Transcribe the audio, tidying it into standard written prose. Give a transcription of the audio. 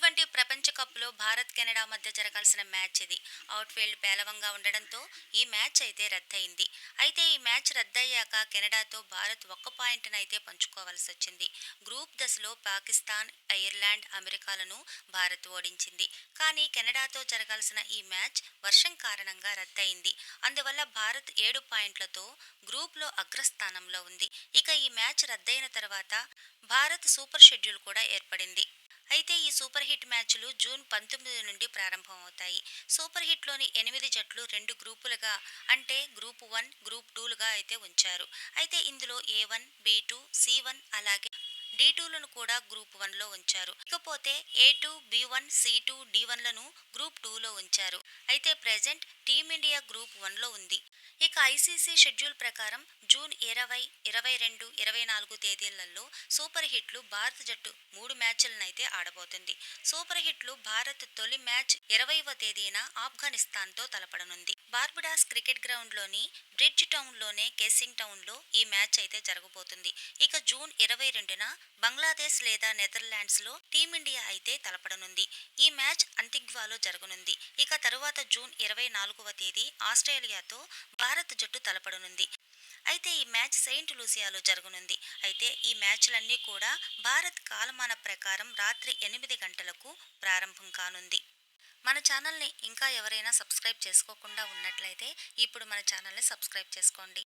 T20 ప్రపంచ కప్‌లో Bharat, Canada మధ్య జరగాల్సిన మ్యాచ్ ఇది. ఔట్‌ఫీల్డ్ పేలవంగా ఉండడంతో ఈ మ్యాచ్ అయితే రద్దయింది. అయితే ఈ మ్యాచ్ రద్దయ్యాక కెనడాతో భారత్ ఒక్క పాయింట్‌నైతే పంచుకోవాల్సొచ్చింది. గ్రూప్ దశలో పాకిస్తాన్, ఐర్లాండ్, అమెరికాలను భారత్ ఓడించింది. కానీ కెనడాతో జరగాల్సిన ఈ మ్యాచ్ వర్షం కారణంగా రద్దయింది. అందువల్ల భారత్ 7 పాయింట్లతో గ్రూప్‌లో అగ్రస్థానంలో ఉంది. ఇక ఈ మ్యాచ్ రద్దయిన తర్వాత భారత్ సూపర్ షెడ్యూల్ కూడా ఏర్పడింది. అయితే ఈ సూపర్ హిట్ మ్యాచ్లు జూన్ 19 నుండి ప్రారంభమవుతాయి. సూపర్ హిట్‌లోని 8 జట్లు 2 గ్రూపులుగా అంటే గ్రూప్ 1, గ్రూప్ 2లుగా అయితే ఉంచారు. అయితే ఇందులో ఏ1, బి2, సి1 అలాగే డి2లను కూడా గ్రూప్ 1లో ఉంచారు. ఇకపోతే ఏ2, బి1, సి2, డి1లను గ్రూప్ 2లో ఉంచారు. అయితే ప్రెజెంట్ టీమిండియా గ్రూప్ 1లో ఉంది. ఇక ఐసీసీ షెడ్యూల్ ప్రకారం జూన్ 20, 22, 24 తేదీలలో సూపర్ హిట్లు భారత జట్టు 3 మ్యాచ్లనైతే ఆడబోతుంది. సూపర్ హిట్లు భారత్ తొలి మ్యాచ్ 20వ తేదీన ఆఫ్ఘనిస్తాన్తో తలపడనుంది. బార్బడాస్ క్రికెట్ గ్రౌండ్లోని బ్రిడ్జ్ టౌన్లోనే కేసింగ్ టౌన్లో ఈ మ్యాచ్ అయితే జరగబోతుంది. ఇక జూన్ 22న బంగ్లాదేశ్ లేదా నెదర్లాండ్స్లో టీమిండియా అయితే తలపడనుంది. ఈ మ్యాచ్ అంతిగ్వాలో జరగనుంది. ఇక తరువాత జూన్ 24వ తేదీ ఆస్ట్రేలియాతో భారత జట్టు తలపడనుంది. అయితే ఈ మ్యాచ్ సెయింట్ లూసియాలో జరగనుంది. అయితే ఈ మ్యాచ్లన్నీ కూడా భారత్ కాలమాన ప్రకారం రాత్రి 8 గంటలకు ప్రారంభం కానుంది. మన ఛానల్ని ఇంకా ఎవరైనా సబ్స్క్రైబ్ చేసుకోకుండా ఉన్నట్లయితే ఇప్పుడు మన ఛానల్ని సబ్స్క్రైబ్ చేసుకోండి.